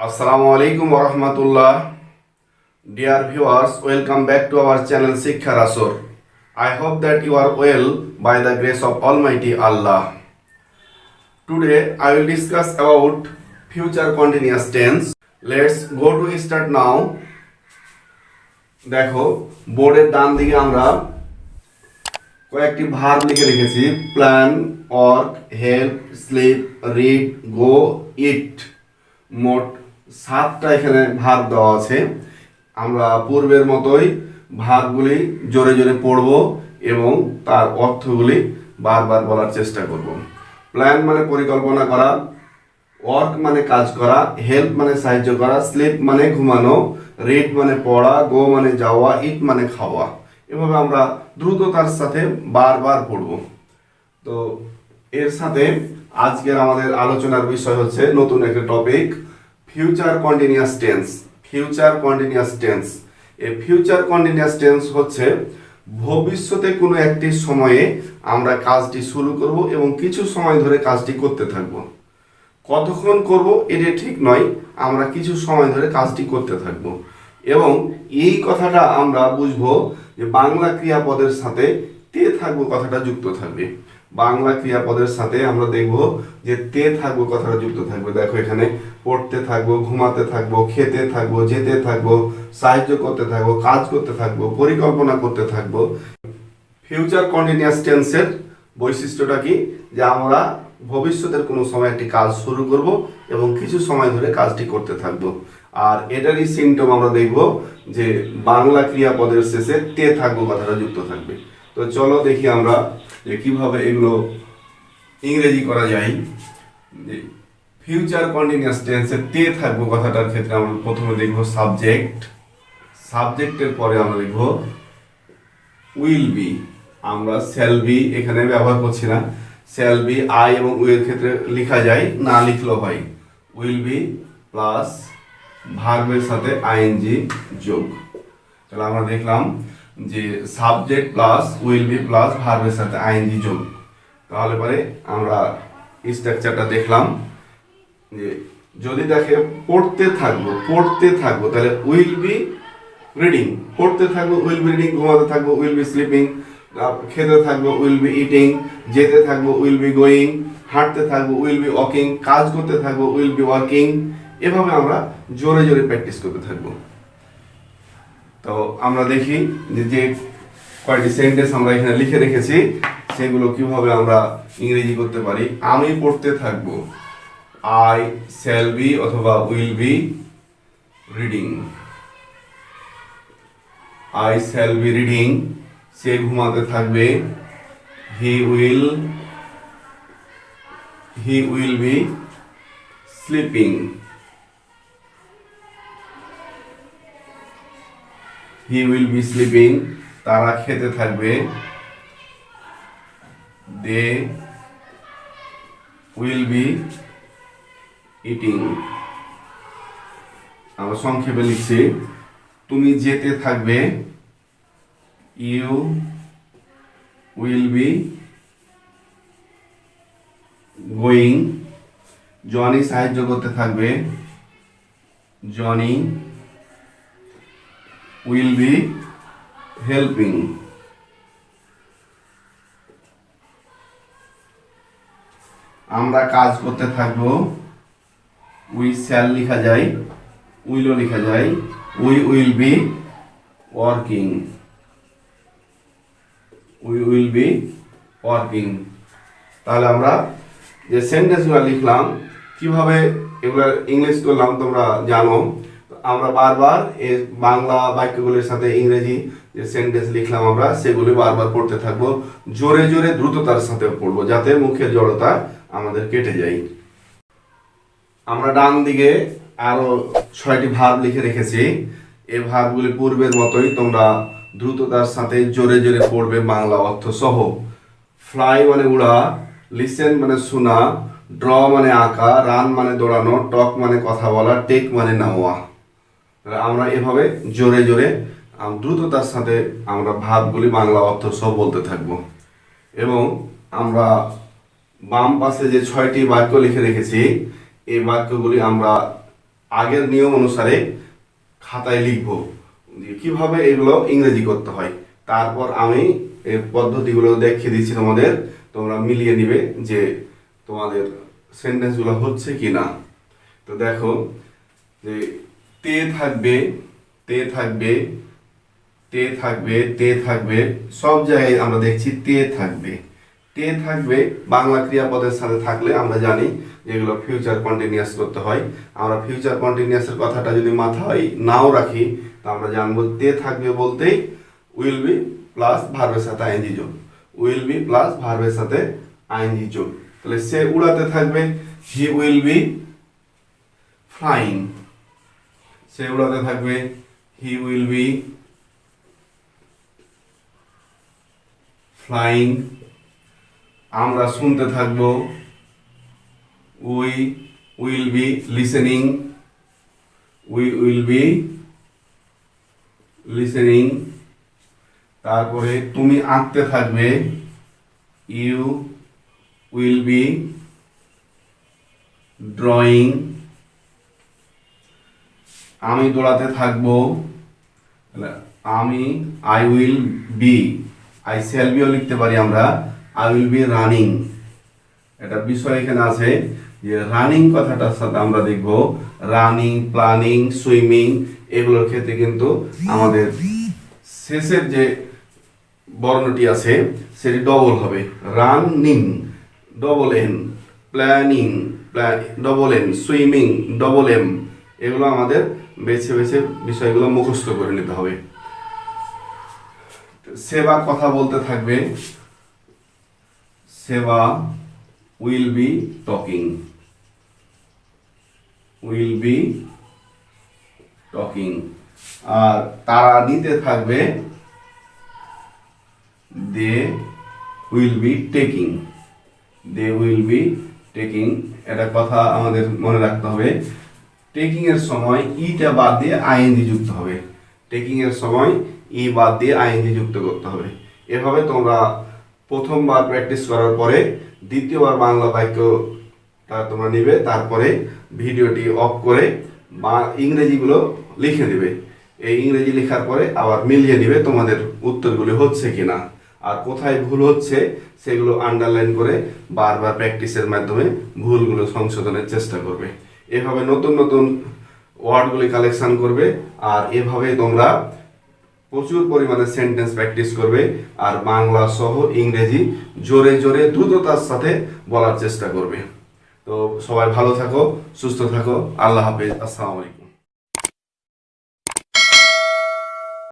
Assalamu alaikum wa rahmatullah. Dear viewers, welcome back to our channel Shiksha Rasur. I hope that you are well by the grace of Almighty Allah. Today I will discuss about future continuous tense. Let's go to start now. দেখো বোর্ডের ডান দিকে আমরা কয়েকটি verb লিখে রেখেছি plan, work, help, sleep, read, go, eat. মোট 7টা এখানে ভার্ব দেওয়া আছে। আমরা পূর্বের মতোই ভার্বগুলি জোরে জোরে পড়ব এবং তার অর্থগুলি বারবার বলার চেষ্টা করব। প্ল্যান মানে পরিকল্পনা করা, ওয়ার্ক মানে কাজ করা, হেল্প মানে সাহায্য করা, স্লিপ মানে ঘুমানো, রিড মানে পড়া, গো মানে যাওয়া, ইট মানে খাওয়া। এভাবে আমরা দ্রুততার সাথে বারবার পড়ব। তো এর সাথে আজকের আমাদের আলোচনার বিষয় হচ্ছে নতুন একটা topic, future continuous tense. Future continuous tense, এই ফিউচার কন্টিনিউয়াস টেন্স হচ্ছে ভবিষ্যতে কোনো একটি সময়ে আমরা কাজটি শুরু করব এবং কিছু সময় ধরে কাজটি করতে থাকব। কতক্ষণ করব এটা ঠিক নয়, আমরা কিছু সময় ধরে কাজটি করতে থাকব। এবং এই কথাটা আমরা বুঝবো যে বাংলা ক্রিয়াপদের সাথে তে থাকবো কথাটা যুক্ত থাকবে। বাংলা ক্রিয়াপদের সাথে আমরা দেখব যে তে থাকবো কথাটা যুক্ত থাকবে। দেখো এখানে পড়তে থাকবো, ঘুমাতে থাকবো, খেতে থাকবো, যেতে থাকবো, সাহায্য করতে থাকবো, কাজ করতে থাকবো, পরিকল্পনা করতে থাকবো। ফিউচার কন্টিনিউয়াস টেন্সের বৈশিষ্ট্যটা কি, যে আমরা ভবিষ্যতের কোনো সময় একটি কাজ শুরু করব এবং কিছু সময় ধরে কাজটি করতে থাকবো। আর এটারই সিমটম আমরা দেখব যে বাংলা ক্রিয়াপদের শেষে তে থাকবো কথাটা যুক্ত থাকবে। তো চলো দেখি আমরা যে কিভাবে এগুলো ইংরেজি করা যায়। যে ফিউচার কন্টিনিউয়াস টেন্সে তে থাকবো কথাটার ক্ষেত্রে আমরা প্রথমে দেখব সাবজেক্ট। সাবজেক্টের পরে আমরা দেখব উইল বি। আমরা শ্যাল বি এখানে ব্যবহার করছি না, শ্যাল বি আই এবং উইল ক্ষেত্রে লেখা যায়, না লিখলেও হয়। উইল বি প্লাস ভার্বের সাথে আইএনজি যোগ। তাহলে আমরা দেখলাম যে subject plus will be plus ভার্বের সাথে আইএনজি যোগ। তাহলে পরে আমরা স্ট্রাকচারটা দেখলাম যে যদি দেখে পড়তে থাকবো তাহলে উইল বি রিডিং, পড়তে থাকবো উইল বি রিডিং, ঘুমাতে থাকবো উইল বি স্লিপিং, খেতে থাকবো উইল বি ইটিং, যেতে থাকবো উইল বি গোয়িং, হাঁটতে থাকবো উইল বি ওয়াকিং, কাজ করতে থাকবো উইল বি ওয়ার্কিং। এভাবে আমরা জোরে জোরে প্র্যাকটিস করতে থাকবো। তো আমরা দেখি যে কয়টি সেন্টেন্স আমরা এখানে লিখে রেখেছি সেগুলো কিভাবে আমরা ইংরেজি করতে পারি। আমি পড়তে থাকবো, আই শ্যাল বি অথবা will be reading. I shall be reading, সে ঘুমাতে থাকবে, he will be sleeping. He will be sleeping, তারা খেতে থাকবে, দে উইল বি ইটিং। আমরা সংক্ষেপে লিখছি, তুমি যেতে থাকবে, you will be going. Johnny সাহায্য করতে থাকবে, জনি উইল বি হেল্পিং। আমরা কাজ করতে থাকবো, উই শ্যাল লেখা যায়, উইলও লেখা যায়, we will be working. We will be working. তাহলে আমরা যে সেন্টেন্সগুলো লিখলাম কিভাবে এগুলো ইংলিশ করলাম তোমরা জানো। আমরা বারবার এই বাংলা বাক্যগুলির সাথে ইংরেজি যে সেন্টেন্স লিখলাম আমরা সেগুলি বারবার পড়তে থাকবো, জোরে জোরে দ্রুততার সাথে পড়বো যাতে মুখের জড়তা আমাদের কেটে যায়। আমরা ডান দিকে আরো 6টি ভার্ব লিখে রেখেছি। এই ভার্বগুলি পূর্বের মতোই তোমরা দ্রুততার সাথে জোরে জোরে পড়বে বাংলা অর্থ সহ। ফ্লাই মানে উড়া, লিসেন মানে শোনা, ড্র মানে আঁকা, রান মানে দৌড়ানো, টক মানে কথা বলা, টেক মানে নেওয়া। আমরা এভাবে জোরে জোরে দ্রুততার সাথে আমরা ভাবগুলি বাংলা অর্থ সহ বলতে থাকবো। এবং আমরা বাম পাশে যে 6টি বাক্য লিখে রেখেছি এই বাক্যগুলি আমরা আগের নিয়ম অনুসারে খাতায় লিখবো যে কিভাবে এগুলো ইংরেজি করতে হয়। তারপর আমি এই পদ্ধতিগুলো দেখিয়ে দিচ্ছি তোমাদের, তোমরা মিলিয়ে নিবে যে তোমাদের সেন্টেন্সগুলো হচ্ছে কি না। তো দেখো যে তে থাকবে, তে থাকবে, তে থাকবে, তে থাকবে, সব জায়গায় আমরা দেখছি তে থাকবে। তে থাকবে বাংলা ক্রিয়াপদের সাথে থাকলে আমরা জানি যেগুলো ফিউচার কন্টিনিউয়াস করতে হয়। আমরা ফিউচার কন্টিনিউয়াসের কথাটা যদি মাথায় নাও রাখি তা আমরা জানবো তে থাকবে বলতেই উইল বি প্লাস ভার্বের সাথে আইএনজি যোগ, উইল বি প্লাস ভার্বের সাথে আইএনজি যোগ। তাহলে সে উড়াতে থাকবে, হি উইল বি ফ্লাইং। সে উড়াতে থাকবে, হি উইল বি ফ্লাইং। আমরা শুনতে থাকবো, we will be listening, we will be listening. তারপরে তুমি আঁকতে থাকবে, ইউ উইল বি ড্রয়িং। আমি দৌড়াতে থাকবো, আমি I will be, I shall be লিখতে পারি আমরা, আই উইল বি রানিং। একটা বিষয় এখানে আছে যে রানিং কথাটার সাথে আমরা দেখব রানিং, প্ল্যানিং, সুইমিং এগুলোর ক্ষেত্রে কিন্তু আমাদের শেষের যে বর্ণটি আছে সেটি ডবল হবে। Running double N, planning double N, swimming double M. এগুলো আমাদের বেছে বেছে বিষয়গুলো মুখস্থ করে নিতে হবে। সেবা কথা বলতে থাকবে, সেবা will be talking, will be talking. আর তারা নিতে থাকবে, they will be taking, they will be taking. এটা কথা আমাদের মনে রাখতে হবে, টেকিং এর সময় ইটা বাদ দিয়ে আইএনজি যুক্ত হবে, টেকিং এর সময় ই বাদ দিয়ে আইএনজি যুক্ত করতে হবে। এভাবে তোমরা প্রথমবার প্র্যাকটিস করার পরে দ্বিতীয়বার বাংলা বাক্যটা তোমরা নিবে, তারপরে ভিডিওটি অফ করে বা ইংরেজিগুলো লিখে দিবে। এই ইংরেজি লেখার পরে আবার মিলিয়ে নিবে তোমাদের উত্তরগুলি হচ্ছে কিনা, আর কোথায় ভুল হচ্ছে সেগুলো আন্ডারলাইন করে বারবার প্র্যাকটিসের মাধ্যমে ভুলগুলো সংশোধনের চেষ্টা করবে। এভাবে নতুন নতুন ওয়ার্ডগুলি কালেকশন করবে, আর এভাবে তোমরা প্রচুর পরিমাণে সেন্টেন্স প্র্যাকটিস করবে, আর বাংলা সহ ইংরেজি জোরে জোরে দ্রুততার সাথে বলার চেষ্টা করবে। তো সবাই ভালো থাকো, সুস্থ থাকো, আল্লাহ হাফেজ, আসসালামু আলাইকুম।